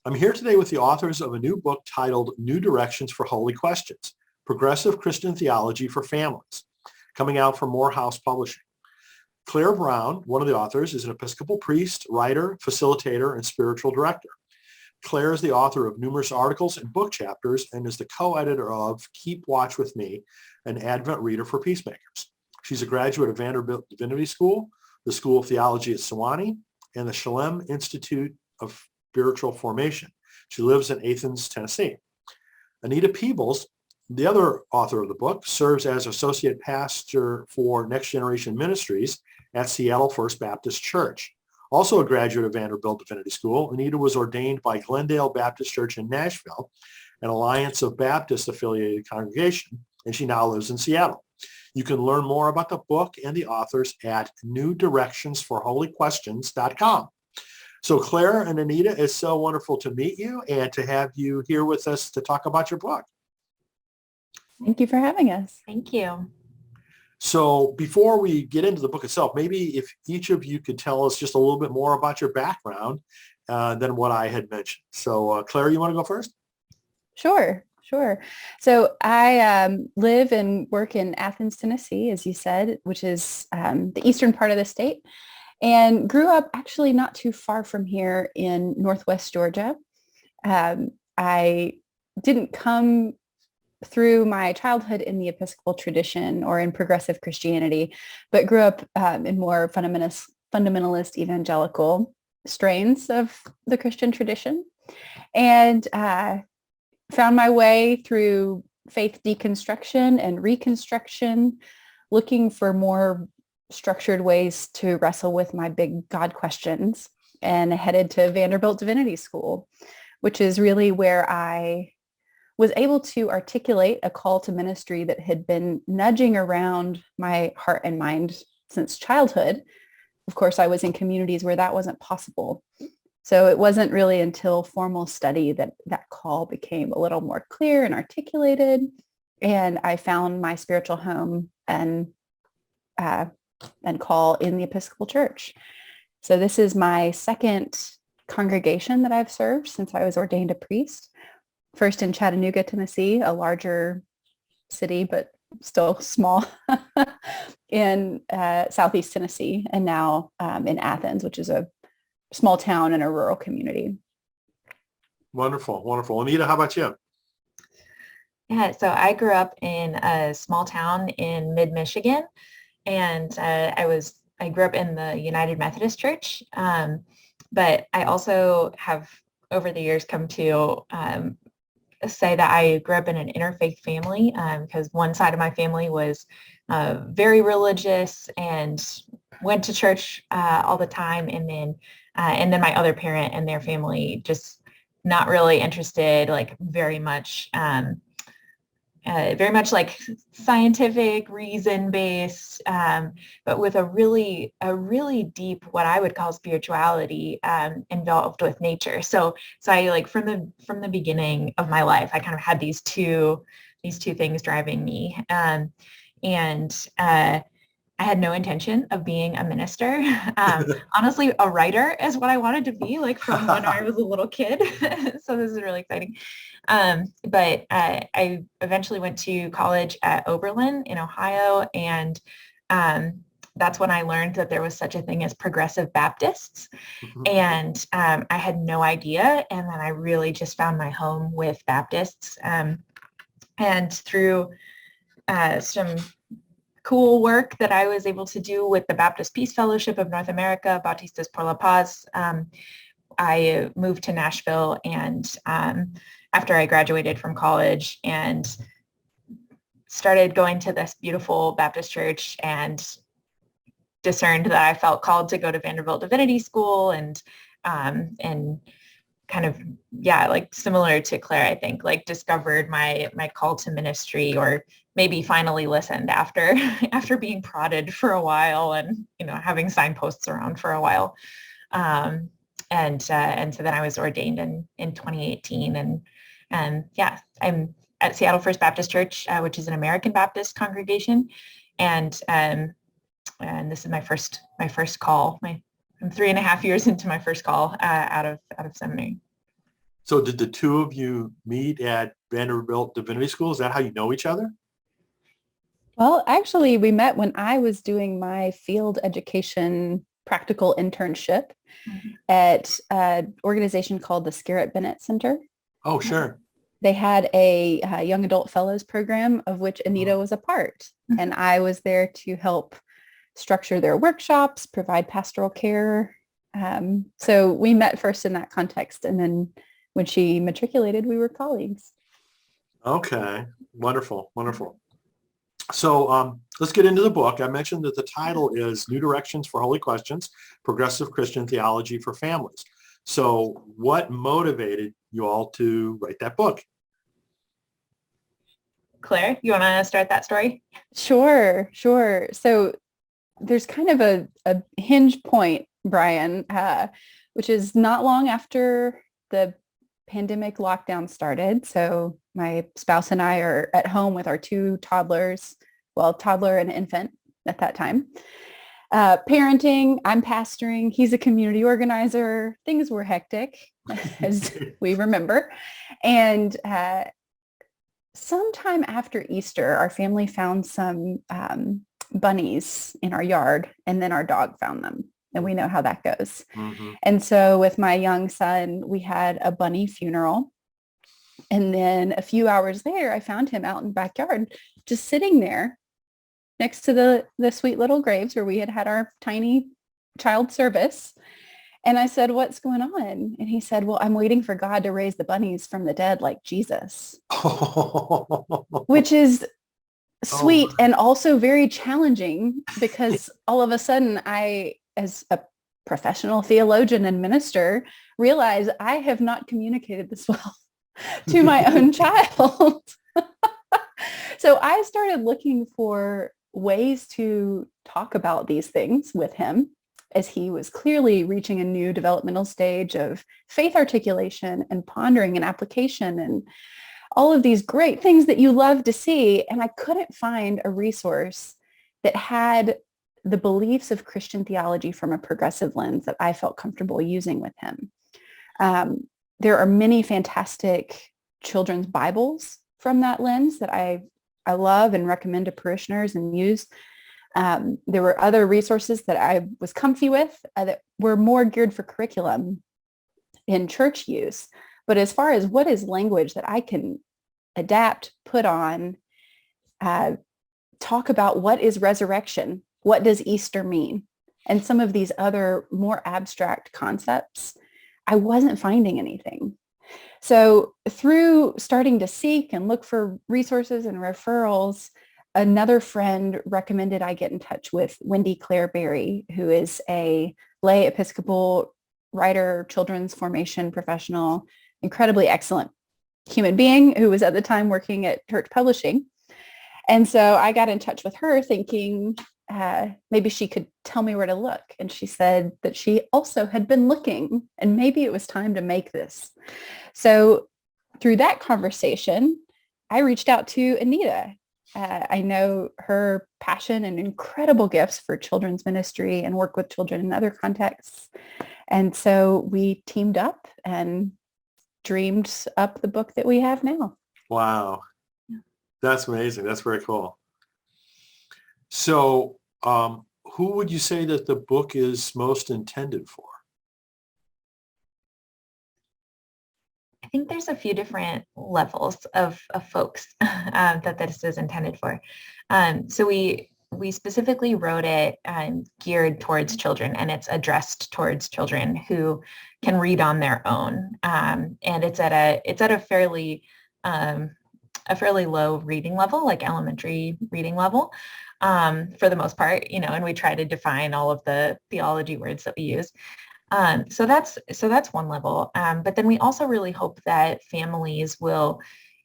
I'm here today with the authors of a new book titled New Directions for Holy Questions, Progressive Christian Theology for Families, coming out from Morehouse Publishing. Claire Brown, one of the authors, is an Episcopal priest, writer, facilitator, and spiritual director. Claire is the author of numerous articles and book chapters and is the co-editor of Keep Watch With Me, an Advent reader for peacemakers. She's a graduate of Vanderbilt Divinity School, the School of Theology at Sewanee, and the Shalem Institute of Spiritual Formation. She lives in Athens, Tennessee. Anita Peebles, the other author of the book, serves as associate pastor for Next Generation Ministries at Seattle First Baptist Church. Also a graduate of Vanderbilt Divinity School, Anita was ordained by Glendale Baptist Church in Nashville, an Alliance of Baptist affiliated congregation, and she now lives in Seattle. You can learn more about the book and the authors at newdirectionsforholyquestions.com. So Claire and Anita, it's so wonderful to meet you and to have you here with us to talk about your book. Thank you for having us. Thank you. So before we get into the book itself, maybe if each of you could tell us just a little bit more about your background than what I had mentioned. So Claire, you want to go first? Sure. So I live and work in Athens, Tennessee, as you said, which is the eastern part of the state, and grew up actually not too far from here in Northwest Georgia. I didn't come through my childhood in the Episcopal tradition or in progressive Christianity, but grew up in more fundamentalist evangelical strains of the Christian tradition, and found my way through faith deconstruction and reconstruction, looking for more structured ways to wrestle with my big God questions, and headed to Vanderbilt Divinity School, which is really where I was able to articulate a call to ministry that had been nudging around my heart and mind since childhood. Of course, I was in communities where that wasn't possible. So it wasn't really until formal study that that call became a little more clear and articulated. And I found my spiritual home and call in the Episcopal Church. So this is my second congregation that I've served since I was ordained a priest. First in Chattanooga, Tennessee, a larger city, but still small, in Southeast Tennessee, and now in Athens, which is a small town and a rural community. Wonderful. Anita, how about you? Yeah, so I grew up in a small town in mid-Michigan, and I grew up in the United Methodist Church, but I also have over the years come to say that I grew up in an interfaith family because one side of my family was very religious and went to church all the time, and then my other parent and their family just not really interested, like very much like scientific, reason-based, but with a really deep, what I would call spirituality, involved with nature. So I like from the beginning of my life, I kind of had these two things driving me, and I had no intention of being a minister. Honestly, a writer is what I wanted to be, like from when I was a little kid. So this is really exciting. But I eventually went to college at Oberlin in Ohio, and that's when I learned that there was such a thing as progressive Baptists. And I had no idea. And then I really just found my home with Baptists. And through some cool work that I was able to do with the Baptist Peace Fellowship of North America, Bautistas por la Paz, I moved to Nashville, and after I graduated from college, and started going to this beautiful Baptist church, and discerned that I felt called to go to Vanderbilt Divinity School, and kind of, like similar to Claire, I think, like discovered my call to ministry, or maybe finally listened after being prodded for a while, and having signposts around for a while, and so then I was ordained in 2018, and I'm at Seattle First Baptist Church, which is an American Baptist congregation, and this is my first call. I'm 3.5 years into my first call out of seminary. So did the two of you meet at Vanderbilt Divinity School? Is that how you know each other? Well, actually, we met when I was doing my field education practical internship Mhm. at an organization called the Scarrett Bennett Center. Oh, sure. They had a young adult fellows program of which Anita was a part. Mhm. And I was there to help structure their workshops, provide pastoral care. So we met first in that context. And then when she matriculated, we were colleagues. Okay. Wonderful. Wonderful. So let's get into the book. I mentioned that the title is New Directions for Holy Questions, Progressive Christian Theology for Families. So what motivated you all to write that book? Claire, you want to start that story? Sure. So there's kind of a hinge point, Brian, which is not long after the pandemic lockdown started. So my spouse and I are at home with our two toddlers, well, toddler and infant at that time. Parenting, I'm pastoring, he's a community organizer. Things were hectic, as we remember. And sometime after Easter, our family found some bunnies in our yard, and then our dog found them. And we know how that goes. Mm-hmm. And so with my young son, we had a bunny funeral. And then a few hours later, I found him out in the backyard, just sitting there next to the sweet little graves where we had our tiny child service. And I said, "What's going on?" And he said, "Well, I'm waiting for God to raise the bunnies from the dead like Jesus," which is sweet and also very challenging because all of a sudden I, as a professional theologian and minister, realize I have not communicated this well to my own child. So I started looking for ways to talk about these things with him as he was clearly reaching a new developmental stage of faith articulation and pondering and application and all of these great things that you love to see. And I couldn't find a resource that had the beliefs of Christian theology from a progressive lens that I felt comfortable using with him. There are many fantastic children's Bibles from that lens that I love and recommend to parishioners and use. There were other resources that I was comfy with that were more geared for curriculum in church use. But as far as what is language that I can adapt, put on, talk about what is resurrection, what does Easter mean, and some of these other more abstract concepts, I wasn't finding anything. So through starting to seek and look for resources and referrals, another friend recommended I get in touch with Wendy Claire Berry, who is a lay Episcopal writer, children's formation professional, incredibly excellent human being who was at the time working at Church Publishing. And so I got in touch with her thinking maybe she could tell me where to look. And she said that she also had been looking and maybe it was time to make this. So through that conversation, I reached out to Anita. I know her passion and incredible gifts for children's ministry and work with children in other contexts. And so we teamed up and dreamed up the book that we have now. Wow. That's amazing. That's very cool. So who would you say that the book is most intended for? I think there's a few different levels of folks that this is intended for. So we specifically wrote it geared towards children, and it's addressed towards children who can read on their own. And it's at a fairly low reading level, like elementary reading level, for the most part, and we try to define all of the theology words that we use. So that's one level. But then we also really hope that families will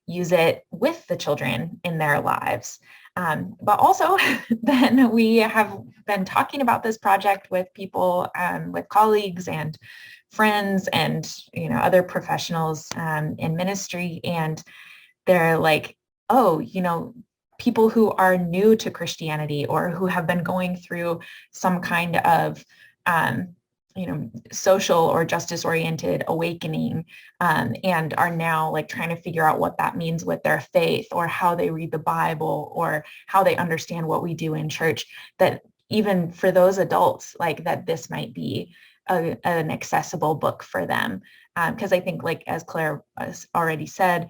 use it with the children in their lives. But also then we have been talking about this project with people, with colleagues and friends and, other professionals in ministry. And they're like, oh, people who are new to Christianity or who have been going through some kind of social or justice oriented awakening, and are now like trying to figure out what that means with their faith or how they read the Bible or how they understand what we do in church, that even for those adults, like that this might be an accessible book for them. Because I think, like, as Claire has already said,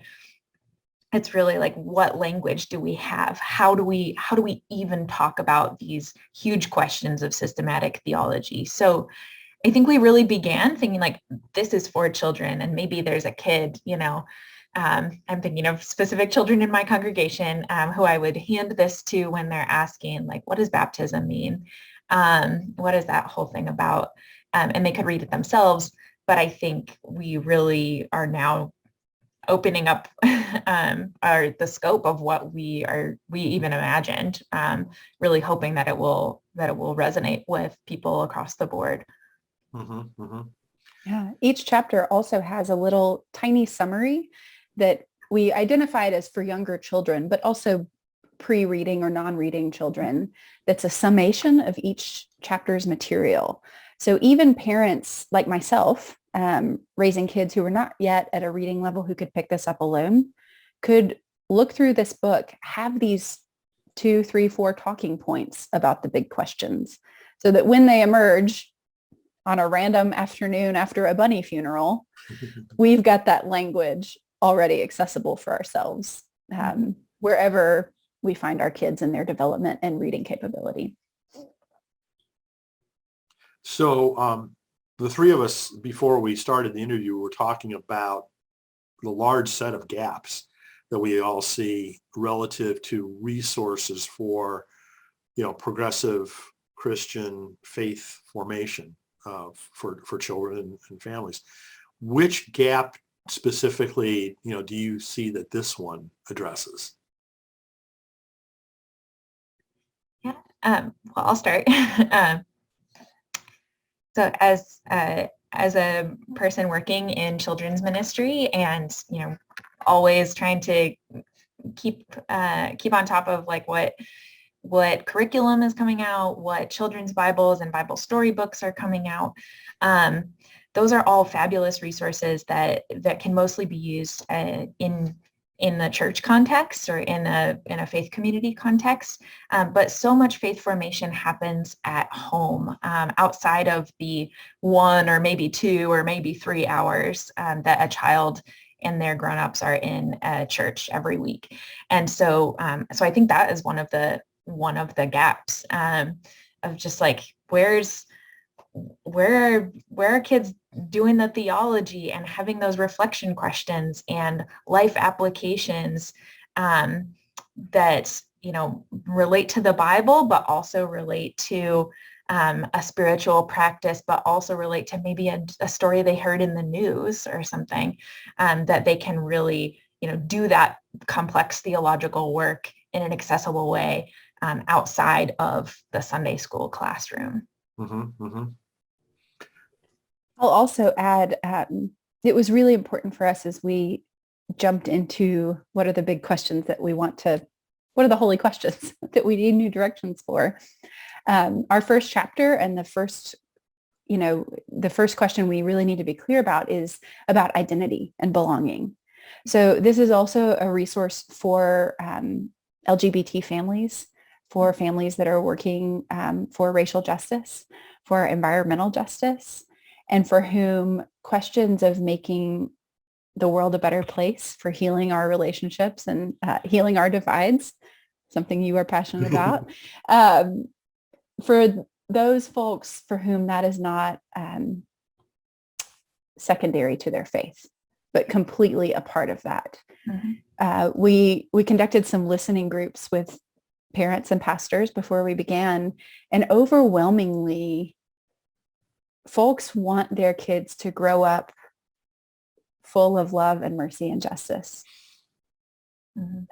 it's really like, what language do we have? How do we even talk about these huge questions of systematic theology? So I think we really began thinking like, this is for children, and maybe there's a kid, I'm thinking of specific children in my congregation who I would hand this to when they're asking, like, what does baptism mean? What is that whole thing about? And they could read it themselves. But I think we really are now opening up the scope of what we even imagined, really hoping that it will resonate with people across the board. Mm-hmm, mm-hmm. Yeah. Each chapter also has a little tiny summary that we identified as for younger children, but also pre-reading or non-reading children. That's a summation of each chapter's material. So even parents like myself, raising kids who are not yet at a reading level who could pick this up alone, could look through this book, have these 2, 3, 4 talking points about the big questions, so that when they emerge on a random afternoon after a bunny funeral, we've got that language already accessible for ourselves, wherever we find our kids in their development and reading capability. So the three of us, before we started the interview, were talking about the large set of gaps that we all see relative to resources for, progressive Christian faith formation for children and families. Which gap specifically, do you see that this one addresses? Yeah, well, I'll start. So as a person working in children's ministry, and always trying to keep on top of like what curriculum is coming out, what children's Bibles and Bible storybooks are coming out. Those are all fabulous resources that can mostly be used in the church context or in a faith community context. But so much faith formation happens at home, outside of the 1 or maybe 2 or maybe 3 hours that a child and their grown-ups are in a church every week. And so I think that is one of the gaps of just like, where are kids doing the theology and having those reflection questions and life applications that relate to the Bible, but also relate to a spiritual practice, but also relate to maybe a story they heard in the news or something, that they can really do that complex theological work in an accessible way outside of the Sunday school classroom. Mm-hmm, mm-hmm. I'll also add, it was really important for us as we jumped into what are the big questions that what are the holy questions that we need new directions for. Our first chapter and the first question we really need to be clear about is about identity and belonging. So this is also a resource for LGBT families, for families that are working for racial justice, for environmental justice, and for whom questions of making the world a better place, for healing our relationships and healing our divides, something you are passionate about, for those folks for whom that is not secondary to their faith, but completely a part of that. Mm-hmm. We conducted some listening groups with parents and pastors before we began, and overwhelmingly, folks want their kids to grow up full of love and mercy and justice. Mm-hmm.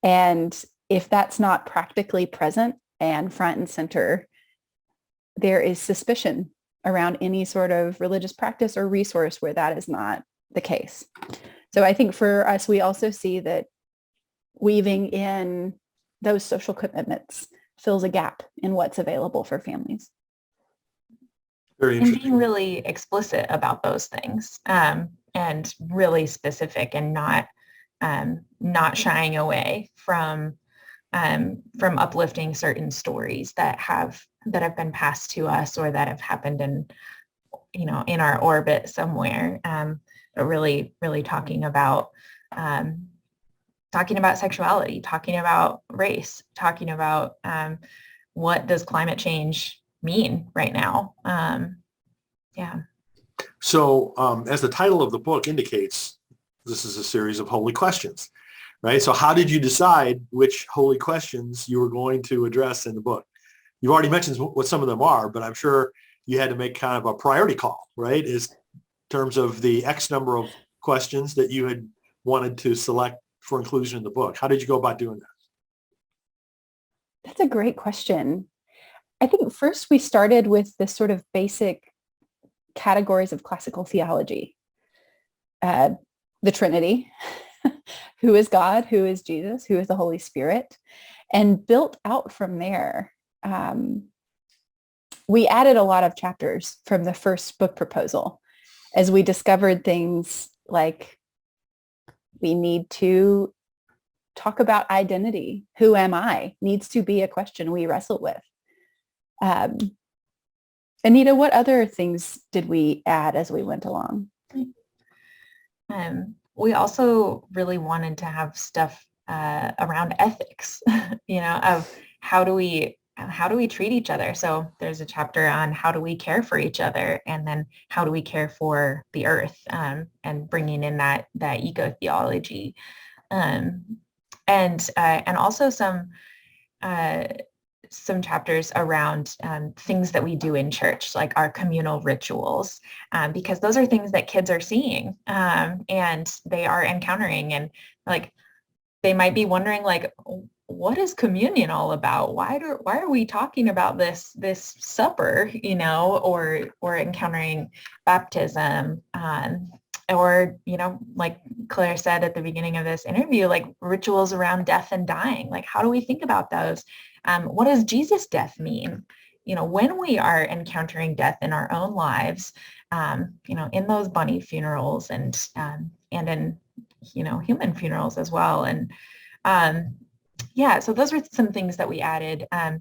And if that's not practically present and front and center, there is suspicion around any sort of religious practice or resource where that is not the case. So I think for us, we also see that weaving in those social commitments fills a gap in what's available for families. Very and interesting. being really explicit about those things, and really specific, and not shying away from uplifting certain stories that have been passed to us, or that have happened in our orbit somewhere, but really talking about sexuality, talking about race, talking about what does climate change mean right now. Yeah. So as the title of the book indicates, this is a series of holy questions, right? So how did you decide which holy questions you were going to address in the book? You've already mentioned what some of them are, but I'm sure you had to make kind of a priority call, right? Is in terms of the X number of questions that you had wanted to select for inclusion in the book. How did you go about doing that? That's a great question. I think first we started with the sort of basic categories of classical theology. The Trinity, who is God, who is Jesus, who is the Holy Spirit, and built out from there. We added a lot of chapters from the first book proposal as we discovered things like we need to talk about identity. Who am I? Needs to be a question we wrestle with. Anita, what other things did we add as we went along? We also really wanted to have stuff around ethics, of how do we treat each other. So there's a chapter on how do we care for each other, and then how do we care for the earth, and bringing in that eco theology, and also some chapters around things that we do in church, like our communal rituals, because those are things that kids are seeing, and they are encountering, and like they might be wondering, like, what is communion all about? Why are we talking about this supper, or encountering baptism, or like Claire said at the beginning of this interview, like rituals around death and dying. Like, how do we think about those? What does Jesus' death mean? When we are encountering death in our own lives, in those bunny funerals, and in human funerals as well. And so those were some things that we added. But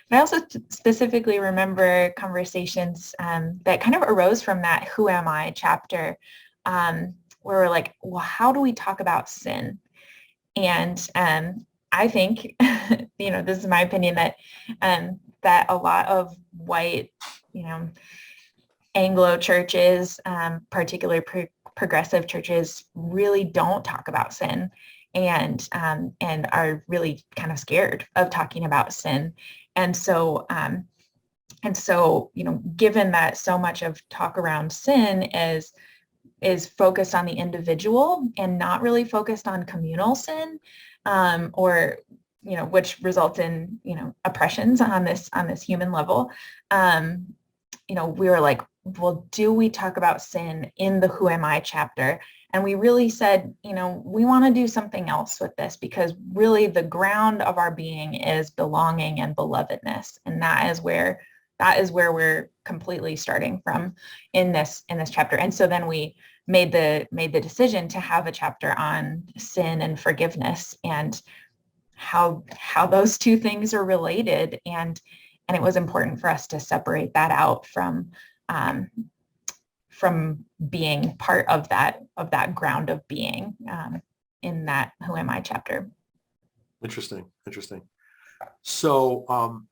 I also specifically remember conversations that kind of arose from that "Who am I" chapter, where we're like, well, how do we talk about sin? And I think, this is my opinion, that that a lot of white, Anglo churches, particularly progressive churches, really don't talk about sin, and are really kind of scared of talking about sin. And so, given that so much of talk around sin is focused on the individual and not really focused on communal sin, or which results in oppressions on this human level, we were like, well, do we talk about sin in the "Who am I" chapter? And we really said, we want to do something else with this, because really the ground of our being is belonging and belovedness, and that is where we're completely starting from in this chapter. And so then we made the decision to have a chapter on sin and forgiveness, and how those two things are related, and it was important for us to separate that out from being part of that ground of being, in that "Who am I" chapter. Interesting. So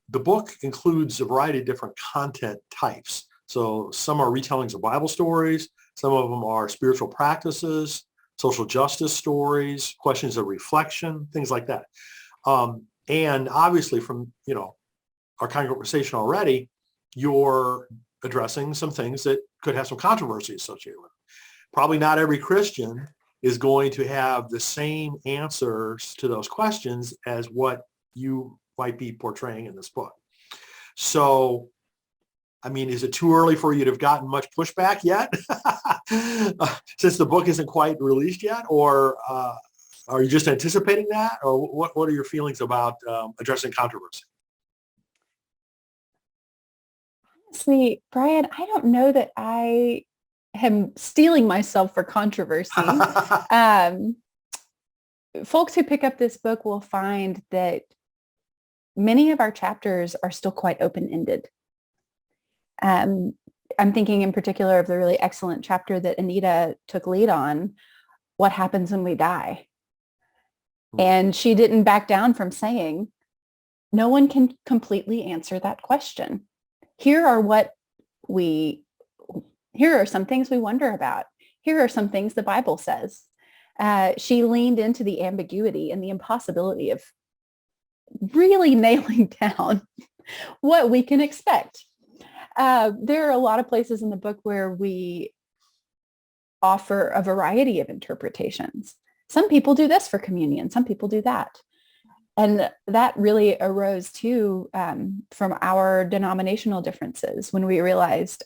the book includes a variety of different content types. So some are retellings of Bible stories. Some of them are spiritual practices, social justice stories, questions of reflection, things like that. And obviously from, our conversation already, you're addressing some things that could have some controversy associated with it. Probably not every Christian is going to have the same answers to those questions as what you might be portraying in this book. So, is it too early for you to have gotten much pushback yet? Since the book isn't quite released yet, or are you just anticipating that? Or what are your feelings about addressing controversy? honestly, Brian, I don't know that I am stealing myself for controversy. Folks who pick up this book will find that many of our chapters are still quite open-ended. I'm thinking in particular of the really excellent chapter that Anita took lead on, what happens when we die? And she didn't back down from saying, no one can completely answer that question. Here are some things we wonder about. Here are some things the Bible says. She leaned into the ambiguity and the impossibility of really nailing down what we can expect. There are a lot of places in the book where we offer a variety of interpretations. Some people do this for communion. Some people do that. And that really arose too from our denominational differences when we realized,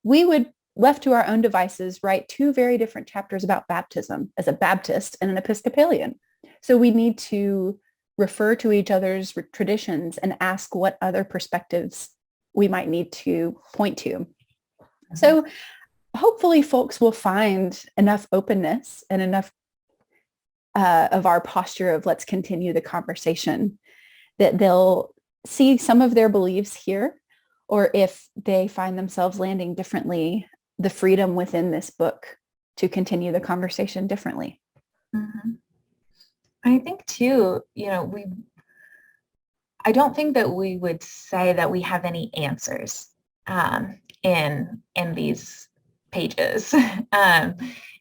we would, left to our own devices, write two very different chapters about baptism as a Baptist and an Episcopalian. So we need to refer to each other's traditions and ask what other perspectives we might need to point to. Mm-hmm. So hopefully folks will find enough openness and enough of our posture of let's continue the conversation that they'll see some of their beliefs here, or if they find themselves landing differently, the freedom within this book to continue the conversation differently. Mm-hmm. I think too, I don't think that we would say that we have any answers in these pages.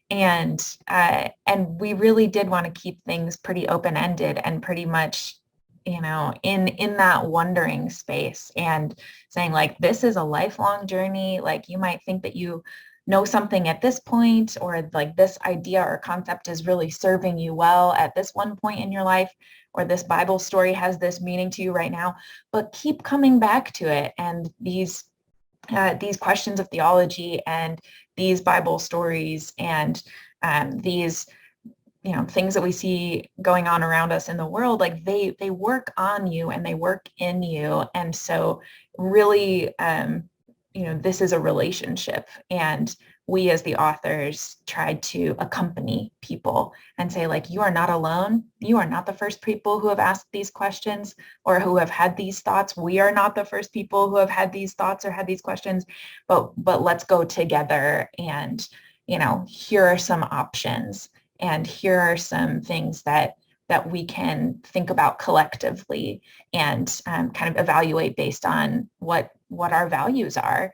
And we really did want to keep things pretty open-ended and pretty much, in that wondering space, and saying like, this is a lifelong journey. Like, you might think that you know something at this point, or like this idea or concept is really serving you well at this one point in your life, or this Bible story has this meaning to you right now, but keep coming back to it. And these questions of theology and these Bible stories and these things that we see going on around us in the world, like they work on you and they work in you. And so really, this is a relationship, and we as the authors tried to accompany people and say, like, you are not alone. You are not the first people who have asked these questions or who have had these thoughts. We are not the first people who have had these thoughts or had these questions, but let's go together. And, here are some options, and here are some things that we can think about collectively and kind of evaluate based on what our values are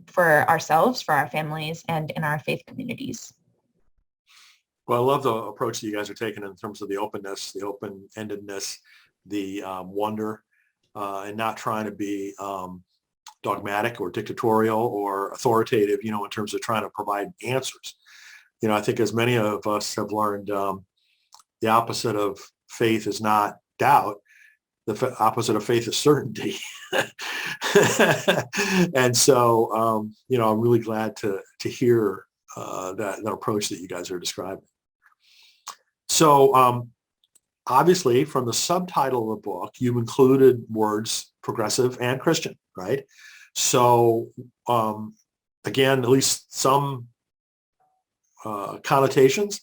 for ourselves, for our families, and in our faith communities. Well, I love the approach that you guys are taking in terms of the openness, the open-endedness, the wonder, and not trying to be dogmatic or dictatorial or authoritative, in terms of trying to provide answers. I think as many of us have learned, the opposite of faith is not doubt. The opposite of faith is certainty. And so, I'm really glad to hear that approach that you guys are describing. So obviously from the subtitle of the book, you've included words progressive and Christian, right? So again, at least some connotations,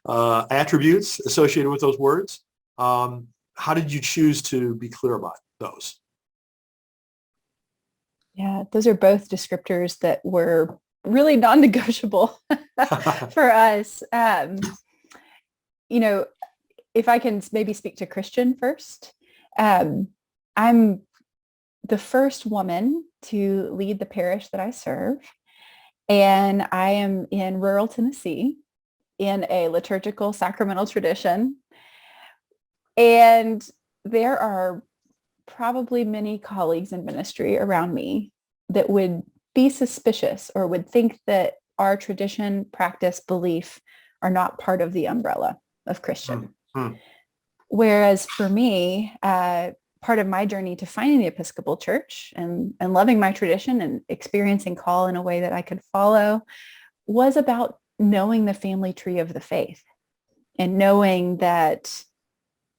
attributes associated with those words. How did you choose to be clear about those? Yeah, those are both descriptors that were really non-negotiable for us. If I can maybe speak to Christian first, I'm the first woman to lead the parish that I serve. And I am in rural Tennessee in a liturgical sacramental tradition. And there are probably many colleagues in ministry around me that would be suspicious or would think that our tradition, practice, belief are not part of the umbrella of Christian. Mm-hmm. Whereas for me, part of my journey to finding the Episcopal Church and loving my tradition and experiencing call in a way that I could follow was about knowing the family tree of the faith and knowing that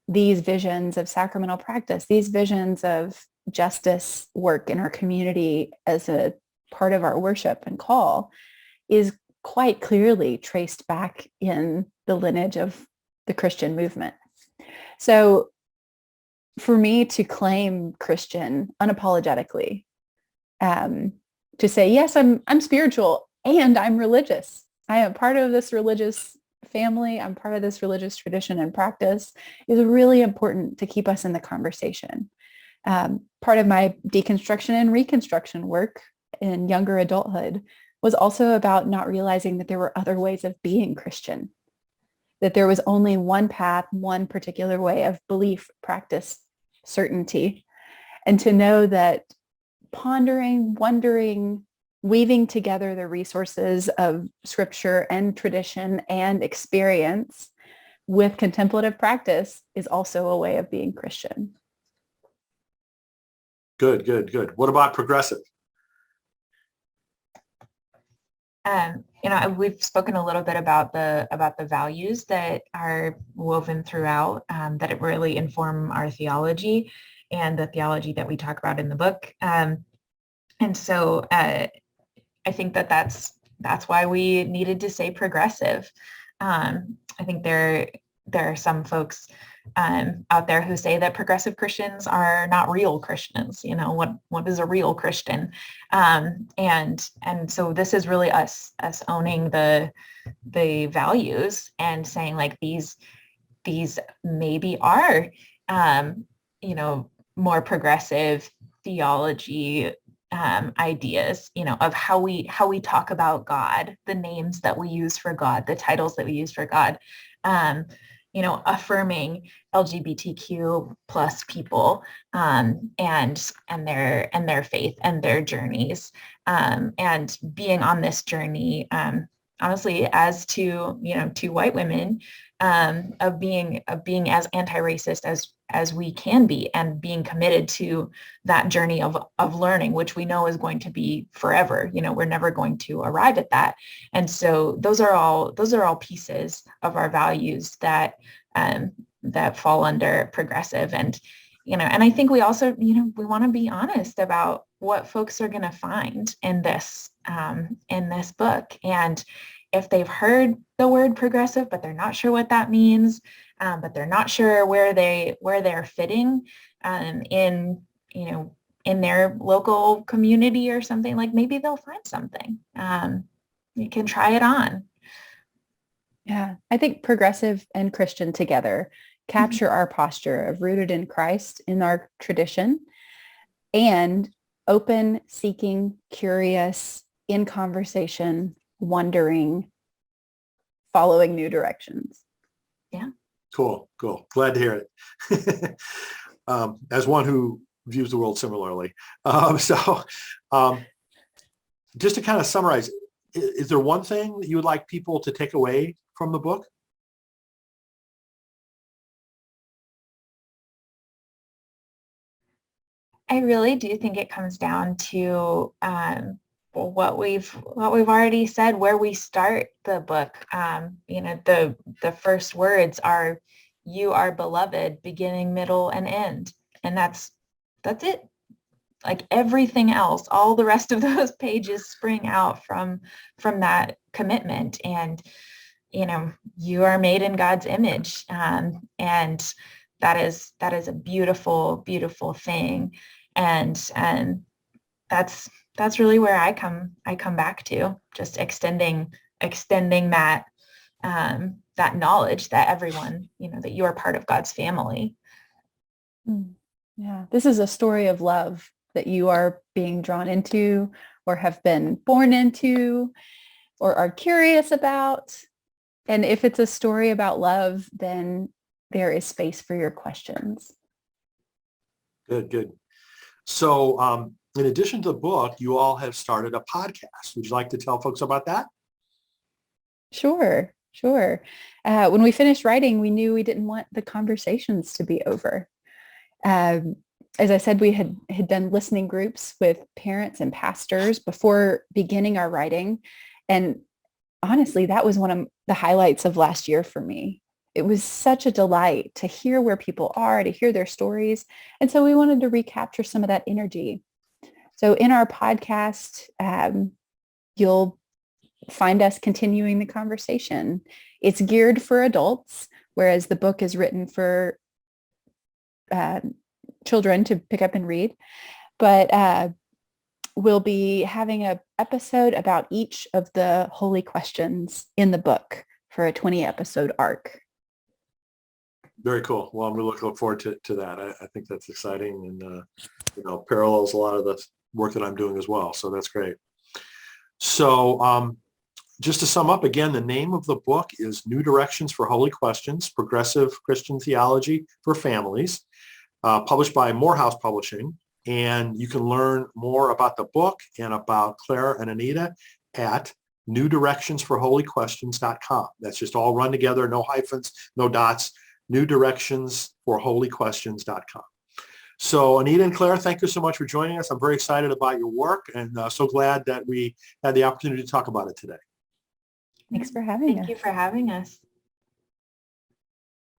these visions of sacramental practice, these visions of justice work in our community as a part of our worship and call is quite clearly traced back in the lineage of the Christian movement. So for me to claim Christian unapologetically, to say, yes, I'm spiritual and I'm religious. I am part of this religious family. I'm part of this religious tradition and practice is really important to keep us in the conversation. Part of my deconstruction and reconstruction work in younger adulthood was also about not realizing that there were other ways of being Christian, that there was only one path, one particular way of belief, practice, certainty, and to know that pondering, wondering, weaving together the resources of scripture and tradition and experience with contemplative practice is also a way of being Christian. Good, good, good. What about progressive? We've spoken a little bit about the values that are woven throughout, that it really inform our theology and the theology that we talk about in the book. And so I think that's why we needed to say progressive. I think there are some folks out there who say that progressive Christians are not real Christians. What is a real Christian? And so this is really us owning the values and saying like these maybe are more progressive theology ideas, of how we talk about God, the names that we use for God, the titles that we use for God, affirming LGBTQ plus people, and their faith and their journeys, and being on this journey, honestly, as two white women, of being as anti-racist as we can be, and being committed to that journey of learning, which we know is going to be forever. We're never going to arrive at that. And so those are all pieces of our values that fall under progressive. And I think we also, we want to be honest about what folks are going to find in this book. And if they've heard the word progressive, but they're not sure what that means, but they're not sure where they're fitting in their local community or something, like maybe they'll find something. You can try it on. Yeah, I think progressive and Christian together capture our posture of rooted in Christ in our tradition, and open, seeking, curious, in conversation, wondering, following new directions. Yeah. Cool. Glad to hear it. As one who views the world similarly. So just to kind of summarize, is there one thing that you would like people to take away from the book? I really do think it comes down to what we've already said, where we start the book. The first words are, "You are beloved," beginning, middle, and end. And that's it. Like everything else, all the rest of those pages spring out from that commitment. And you are made in God's image, and that is a beautiful, beautiful thing. And that's really where I come back to, just extending that that knowledge that everyone, that you are part of God's family. Yeah, this is a story of love that you are being drawn into, or have been born into, or are curious about. And if it's a story about love, then there is space for your questions. Good. So in addition to the book, you all have started a podcast. Would you like to tell folks about that? Sure. When we finished writing, we knew we didn't want the conversations to be over. As I said, we had done listening groups with parents and pastors before beginning our writing. And honestly, that was one of the highlights of last year for me. it was such a delight to hear where people are, to hear their stories. And so we wanted to recapture some of that energy. So in our podcast, you'll find us continuing the conversation. It's geared for adults, whereas the book is written for children to pick up and read. But we'll be having an episode about each of the holy questions in the book for a 20 episode arc. Very cool. Well, I'm really looking forward to that. I think that's exciting and, parallels a lot of the work that I'm doing as well. So that's great. So just to sum up again, the name of the book is New Directions for Holy Questions, Progressive Christian Theology for Families, published by Morehouse Publishing. And you can learn more about the book and about Claire and Anita at newdirectionsforholyquestions.com. That's just all run together, no hyphens, no dots, newdirectionsforholyquestions.com. So Anita and Claire, thank you so much for joining us. I'm very excited about your work and so glad that we had the opportunity to talk about it today. Thanks for having us. Thank you for having us.